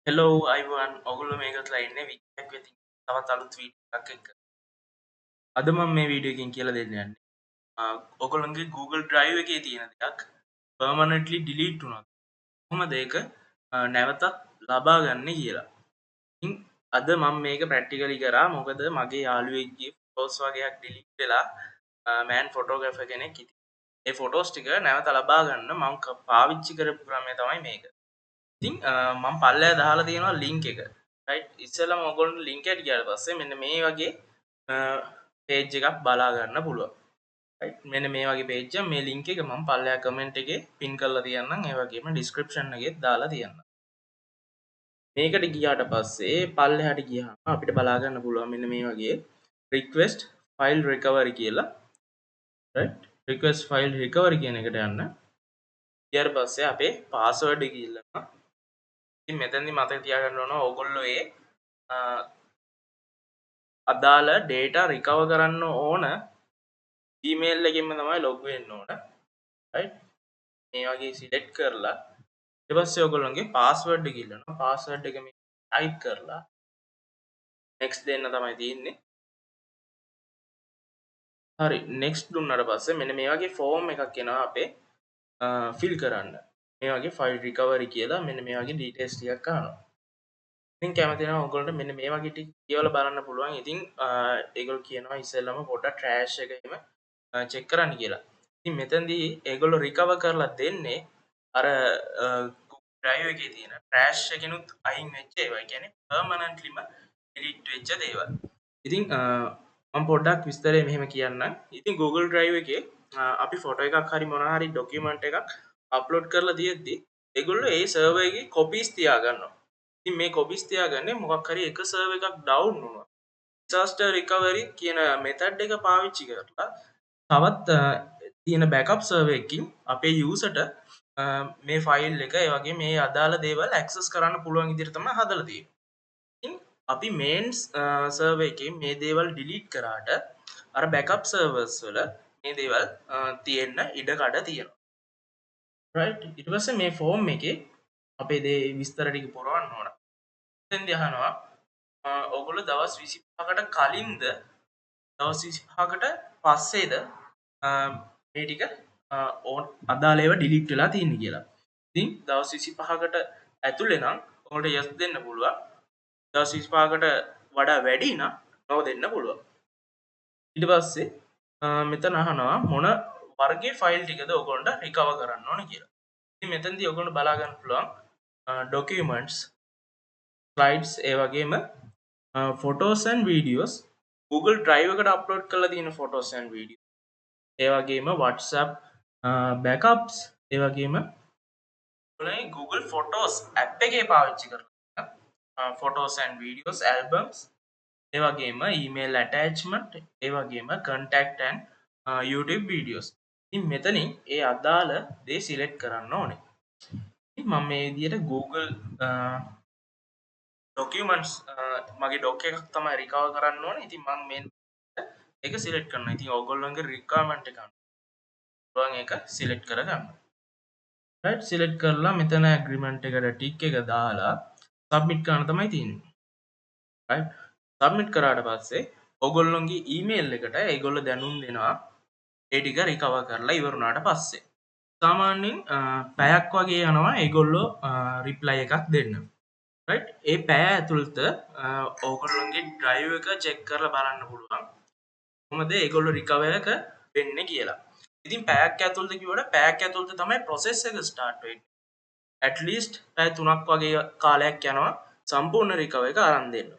Hello Ivan ඔගුල්ල මේකත්ලා ඉන්න weak වෙති තවත් අලුත් වීඩියෝ එකක් එක්ක. අද මම මේ වීඩියෝ එකකින් කියලා දෙන්න යන්නේ ඔයගොල්ලන්ගේ Google Drive එකේ තියෙන දෙයක් permanently delete වුණා. කොහොමද ඒක නැවතත් ලබා ගන්න කියලා. ඉතින් අද මම මේක ප්‍රැක්ටිකලි කරා. මොකද මගේ යාළුවෙක්ගේ ෆොටෝස් වගේක් delete වෙලා මෑන් ෆොටෝග්‍රැෆර් කෙනෙක් ඉතින් ඒ ෆොටෝස් ටික නැවත ලබා ගන්න මම පාවිච්චි කරපු ක්‍රමය තමයි මේක. ඉතින් මම පල්ලෙහා දාලා තියෙනවා ලින්ක් එක. රයිට් ඉස්සෙල්ලාම ඔයගොල්ලෝ ලින්ක් එකට ගියාට පස්සේ මෙන්න මේ වගේ පේජ් එකක් බලා ගන්න පුළුවන්. රයිට් මෙන්න මේ වගේ පේජ් එක මේ ලින්ක් එක මම පල්ලෙහා කමෙන්ට් එකේ පින් කරලා තියන්නම්. ඒ වගේම ඩිස්ක්‍රිප්ෂන් එකෙත් දාලා තියන්නම්. මේකට ගියාට පස්සේ පල්ලෙහාට ගියාම අපිට බලා ගන්න පුළුවන් මෙන්න මේ වගේ request file recovery කියලා. රයිට් request file recovery කියන එකට යන්න. ඊට පස්සේ අපේ password එක ඉල්ලනවා. ඉතින් මෙතනදි මතක තියාගන්න ඕන ඕගොල්ලෝ ඒ අදාළ data recover කරන්න ඕන email එකකින්ම තමයි log වෙන්න ඕන. right මේ වගේ select කරලා ඊට පස්සේ ඔයගොල්ලෝගේ password එක ඉල්ලනවා. password එක මේ type කරලා next දෙන්න තමයි තියෙන්නේ. හරි next දුන්නාට පස්සේ මෙන්න මේ වගේ form එකක් එනවා අපේ fill කරන්න. මේ වගේ file recovery කියලා මෙන්න මේ වගේ details ටිකක් අහනවා. ඉතින් කැමති නම් ඔයගොල්ලන්ට මෙන්න මේ වගේ ටික කියවලා බලන්න පුළුවන්. ඉතින් ඒගොල්ලෝ කියනවා ඉස්සෙල්ලාම පොඩ්ඩක් trash එක එහෙම check කරන්න කියලා. ඉතින් මෙතනදී ඒගොල්ලෝ recover කරලා දෙන්නේ අර drive එකේ තියෙන trash එකිනුත් අයින් වෙච්ච ඒවා. ඒ කියන්නේ permanentlyම delete වෙච්ච දේවල්. ඉතින් මම පොඩ්ඩක් විස්තරේ මෙහෙම කියන්නම්. ඉතින් Google Drive එකේ අපි ෆොටෝ එකක් හරි මොනවා හරි ડોකියුමන්ට් එකක් අප්ලෝඩ් කරලා තියෙද්දි ඒගොල්ලෝ ඒ සර්වර් එකේ කොපීස් තියා ගන්නවා. ඉතින් මේ කොපීස් තියාගන්නේ මොකක් හරි එක සර්වර් එකක් ඩවුන් වුණා. disaster recovery කියන මෙතඩ් එක පාවිච්චි කරලා තවත් තියෙන බෑකප් සර්වර් එකකින් අපේ යූසර්ට මේ ෆයිල් එක ඒ වගේ මේ අදාළ දේවල් ඇක්සස් කරන්න පුළුවන් විදිහට තමයි හදලා තියෙන්නේ. ඉතින් අපි මේන් සර්වර් එකේ මේ දේවල් ඩිලීට් කරාට අර බෑකප් සර්වර්ස් වල මේ දේවල් තියෙන්න ඉඩ කඩ තියෙනවා. රයිට් ඊට පස්සේ මේ ෆෝම් එකේ අපේ දේ විස්තර ටික පුරවන්න ඕන. එතෙන්දී අහනවා ඔයගොල්ලෝ දවස් 25කට කලින්ද දවස් 25කට පස්සේද මේ ටික අදාළ ඒවා ඩිලීට් වෙලා තියෙන්නේ කියලා. ඉතින් දවස් 25කට ඇතුලේ නම් ඔයාලට yes දෙන්න පුළුවන්. දවස් 25කට වඩා වැඩි නම් no දෙන්න පුළුවන්. ඊට පස්සේ මෙතන අහනවා මොන වර්ගයේ ෆයිල් ටිකද ඔයගොල්ලන්ට රිකවර් කරන්න ඕනේ කියලා. ඉතින් මෙතනදී ඔයගොල්ලෝ බලා ගන්න පුළුවන් documents, slides ඒ වගේම photos and videos Google Drive එකට අප්ලෝඩ් කරලා තියෙන photos and videos ඒ වගේම WhatsApp backups ඒ වගේම ඔයගොල්ලෝ Google Photos app එකේ පාවිච්චි කරලා photos and videos albums ඒ වගේම email attachment ඒ වගේම contact and YouTube videos. ඉතින් මෙතනින් ඒ අදාළ දේ සිලෙක්ට් කරන්න ඕනේ. ඉතින් මම මේ විදිහට Google documents මගේ doc එකක් තමයි recover කරන්න ඕනේ. ඉතින් මම මේ ඒක සිලෙක්ට් කරනවා. ඉතින් ඔයගොල්ලෝගේ requirement එක පුළුවන් ඒක සිලෙක්ට් කරගන්න. right සිලෙක්ට් කරලා මෙතන agreement එකට tick එක දාලා submit කරන්න තමයි තියෙන්නේ. right submit කරාට පස්සේ ඔයගොල්ලෝගේ email එකට ඒගොල්ලෝ දැනුම් දෙනවා ඒ ටික recover කරලා ඉවර වුණාට පස්සේ. සාමාන්‍යයෙන් පැයක් වගේ යනවා ඒගොල්ලෝ reply එකක් දෙන්න. right ඒ පැය ඇතුළත ඔයගොල්ලෝගේ drive එක check කරලා බලන්න පුළුවන් කොහොමද ඒගොල්ලෝ recover එක වෙන්නේ කියලා. ඉතින් පැයක් ඇතුළත කිව්වට පැයක් ඇතුළත තමයි process එක start වෙන්නේ. at least පැය 3ක් වගේ කාලයක් යනවා සම්පූර්ණ recover එක අරන් දෙන්න.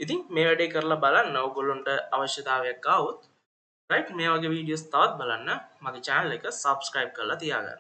ඉතින් මේ වැඩේ කරලා බලන්න ඔයගොල්ලන්ට අවශ්‍යතාවයක් ආවොත් right මේ වගේ වීඩියෝස් තවත් බලන්න මගේ channel එක subscribe කරලා තියාගන්න.